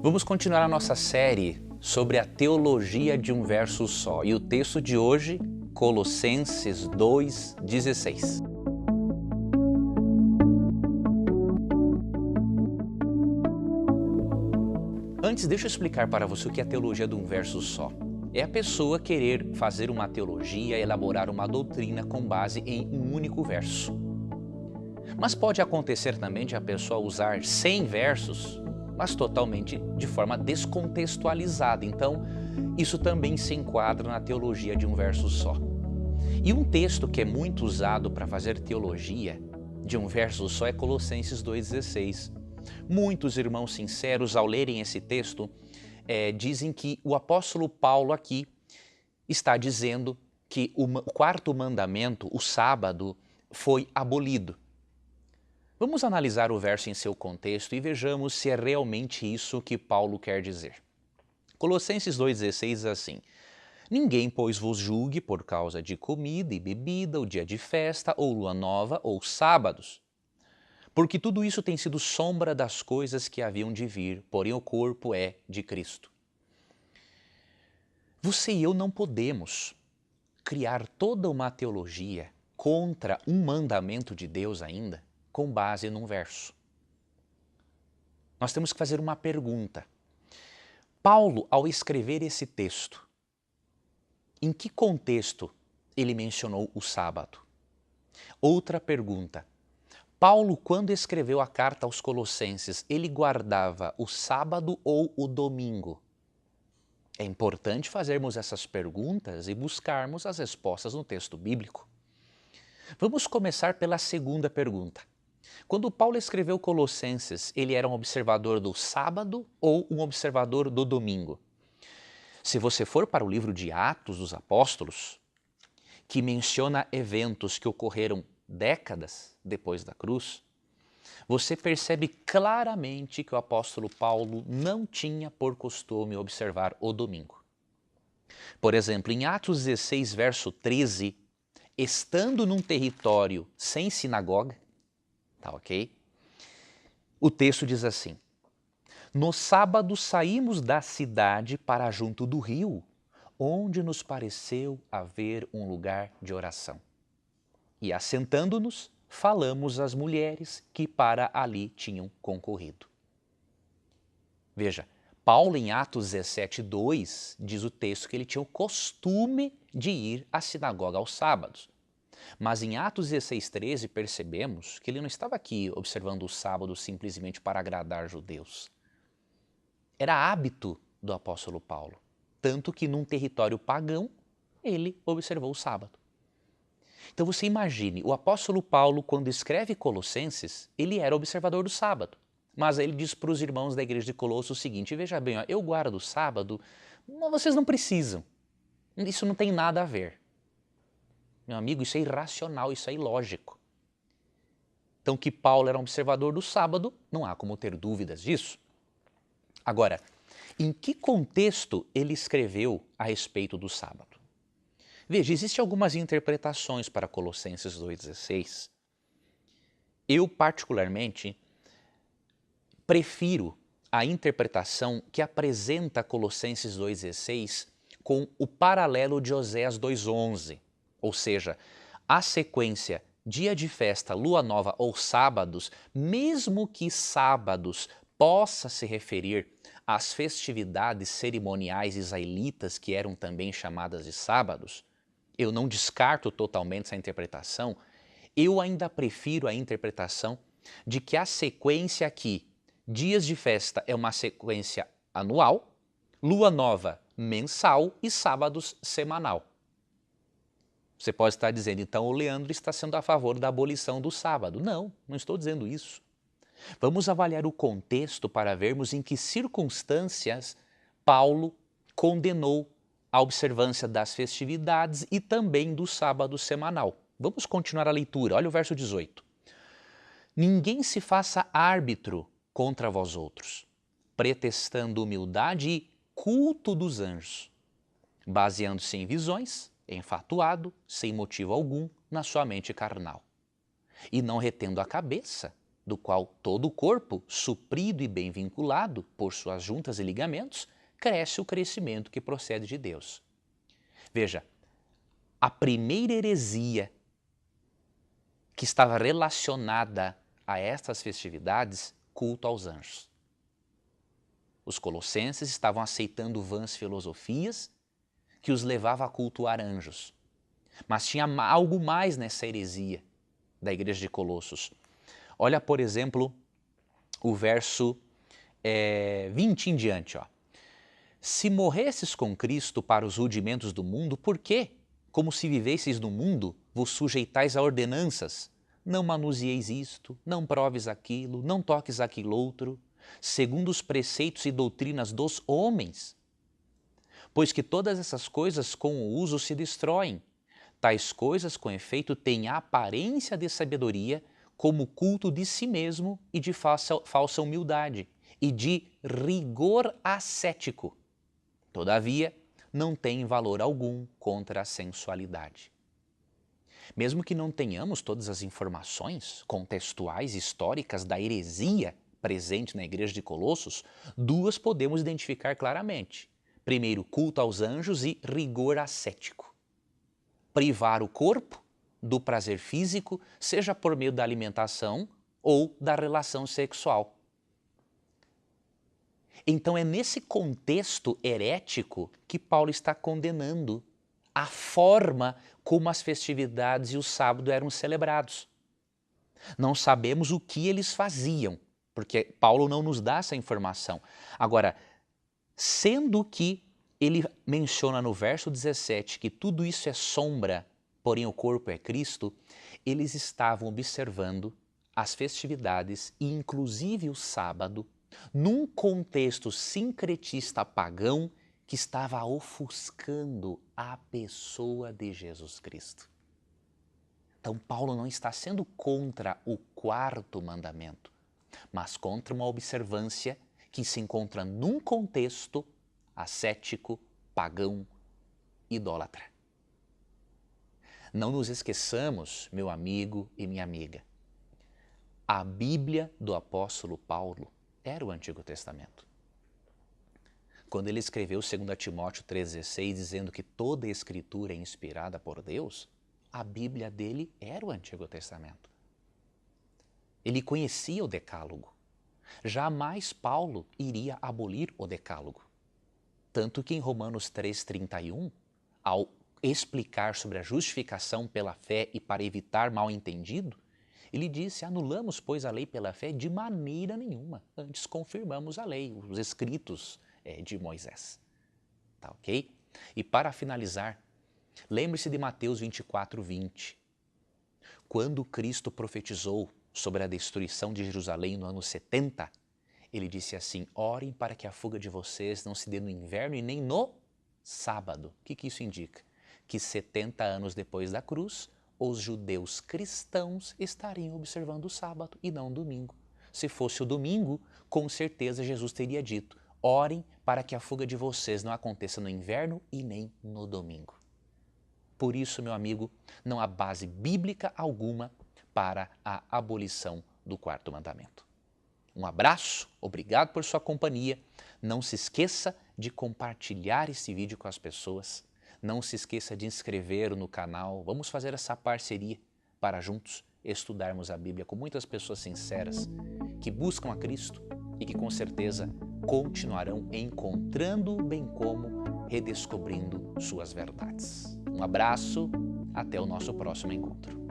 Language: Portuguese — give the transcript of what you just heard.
Vamos continuar a nossa série sobre a teologia de um verso só. E o texto de hoje, Colossenses 2,16. Antes, deixa eu explicar para você o que é a teologia de um verso só. É a pessoa querer fazer uma teologia, elaborar uma doutrina com base em um único verso. Mas pode acontecer também de a pessoa usar 100 versos, mas totalmente de forma descontextualizada. Então, isso também se enquadra na teologia de um verso só. E um texto que é muito usado para fazer teologia de um verso só é Colossenses 2,16. Muitos irmãos sinceros, ao lerem esse texto, dizem que o apóstolo Paulo aqui está dizendo que o quarto mandamento, o sábado, foi abolido. Vamos analisar o verso em seu contexto e vejamos se é realmente isso que Paulo quer dizer. Colossenses 2,16 diz assim: Ninguém, pois, vos julgue por causa de comida e bebida, o dia de festa, ou lua nova, ou sábados. Porque tudo isso tem sido sombra das coisas que haviam de vir, porém o corpo é de Cristo. Você e eu não podemos criar toda uma teologia contra um mandamento de Deus ainda, com base num verso. Nós temos que fazer uma pergunta. Paulo, ao escrever esse texto, em que contexto ele mencionou o sábado? Outra pergunta. Paulo, quando escreveu a carta aos Colossenses, ele guardava o sábado ou o domingo? É importante fazermos essas perguntas e buscarmos as respostas no texto bíblico. Vamos começar pela segunda pergunta. Quando Paulo escreveu Colossenses, ele era um observador do sábado ou um observador do domingo? Se você for para o livro de Atos dos Apóstolos, que menciona eventos que ocorreram décadas depois da cruz, você percebe claramente que o apóstolo Paulo não tinha por costume observar o domingo. Por exemplo, em Atos 16, verso 13, estando num território sem sinagoga, tá ok? O texto diz assim: No sábado saímos da cidade para junto do rio, onde nos pareceu haver um lugar de oração. E assentando-nos, falamos às mulheres que para ali tinham concorrido. Veja, Paulo em Atos 17:2 diz o texto que ele tinha o costume de ir à sinagoga aos sábados. Mas em Atos 16:13 percebemos que ele não estava aqui observando o sábado simplesmente para agradar judeus. Era hábito do apóstolo Paulo, tanto que num território pagão ele observou o sábado. Então você imagine, o apóstolo Paulo, quando escreve Colossenses, ele era observador do sábado. Mas ele diz para os irmãos da igreja de Colosso o seguinte: veja bem, eu guardo o sábado, mas vocês não precisam. Isso não tem nada a ver. Meu amigo, isso é irracional, isso é ilógico. Então, que Paulo era um observador do sábado, não há como ter dúvidas disso. Agora, em que contexto ele escreveu a respeito do sábado? Veja, existem algumas interpretações para Colossenses 2,16. Eu, particularmente, prefiro a interpretação que apresenta Colossenses 2,16 com o paralelo de Oséias 2,11. Ou seja, a sequência dia de festa, lua nova ou sábados, mesmo que sábados possa se referir às festividades cerimoniais israelitas que eram também chamadas de sábados, eu não descarto totalmente essa interpretação, eu ainda prefiro a interpretação de que a sequência aqui, dias de festa é uma sequência anual, lua nova mensal e sábados semanal. Você pode estar dizendo, então o Leandro está sendo a favor da abolição do sábado. Não, não estou dizendo isso. Vamos avaliar o contexto para vermos em que circunstâncias Paulo condenou a observância das festividades e também do sábado semanal. Vamos continuar a leitura, olha o verso 18. Ninguém se faça árbitro contra vós outros, pretextando humildade e culto dos anjos, baseando-se em visões, enfatuado, sem motivo algum, na sua mente carnal, e não retendo a cabeça, do qual todo o corpo, suprido e bem vinculado por suas juntas e ligamentos, cresce o crescimento que procede de Deus. Veja, a primeira heresia que estava relacionada a estas festividades, culto aos anjos. Os colossenses estavam aceitando vãs filosofias que os levava a cultuar anjos. Mas tinha algo mais nessa heresia da igreja de Colossos. Olha, por exemplo, o verso 20 em diante. Ó. Se morresses com Cristo para os rudimentos do mundo, por quê? Como se vivesseis no mundo, vos sujeitais a ordenanças. Não manuseeis isto, não proves aquilo, não toques aquilo outro, segundo os preceitos e doutrinas dos homens. Pois que todas essas coisas com o uso se destroem. Tais coisas, com efeito, têm a aparência de sabedoria, como culto de si mesmo e de falsa humildade, e de rigor ascético. Todavia, não tem valor algum contra a sensualidade. Mesmo que não tenhamos todas as informações contextuais, históricas da heresia presente na igreja de Colossos, duas podemos identificar claramente. Primeiro, culto aos anjos e rigor ascético. Privar o corpo do prazer físico, seja por meio da alimentação ou da relação sexual. Então é nesse contexto herético que Paulo está condenando a forma como as festividades e o sábado eram celebrados. Não sabemos o que eles faziam, porque Paulo não nos dá essa informação. Agora, sendo que ele menciona no verso 17 que tudo isso é sombra, porém o corpo é Cristo, eles estavam observando as festividades e inclusive o sábado num contexto sincretista pagão que estava ofuscando a pessoa de Jesus Cristo. Então Paulo não está sendo contra o quarto mandamento, mas contra uma observância que se encontra num contexto ascético, pagão, idólatra. Não nos esqueçamos, meu amigo e minha amiga, a Bíblia do apóstolo Paulo era o Antigo Testamento. Quando ele escreveu 2 Timóteo 3,16, dizendo que toda a Escritura é inspirada por Deus, a Bíblia dele era o Antigo Testamento. Ele conhecia o Decálogo. Jamais Paulo iria abolir o Decálogo. Tanto que em Romanos 3,31, ao explicar sobre a justificação pela fé e para evitar mal-entendido, ele disse, anulamos, pois, a lei pela fé de maneira nenhuma. Antes confirmamos a lei, os escritos de Moisés. Tá ok? E para finalizar, lembre-se de Mateus 24:20. Quando Cristo profetizou sobre a destruição de Jerusalém no ano 70, ele disse assim, orem para que a fuga de vocês não se dê no inverno e nem no sábado. O que isso indica? Que 70 anos depois da cruz, os judeus cristãos estariam observando o sábado e não o domingo. Se fosse o domingo, com certeza Jesus teria dito, orem para que a fuga de vocês não aconteça no inverno e nem no domingo. Por isso, meu amigo, não há base bíblica alguma para a abolição do quarto mandamento. Um abraço, obrigado por sua companhia. Não se esqueça de compartilhar esse vídeo com as pessoas. Não se esqueça de inscrever no canal. Vamos fazer essa parceria para juntos estudarmos a Bíblia com muitas pessoas sinceras que buscam a Cristo e que com certeza continuarão encontrando, bem como redescobrindo suas verdades. Um abraço, até o nosso próximo encontro.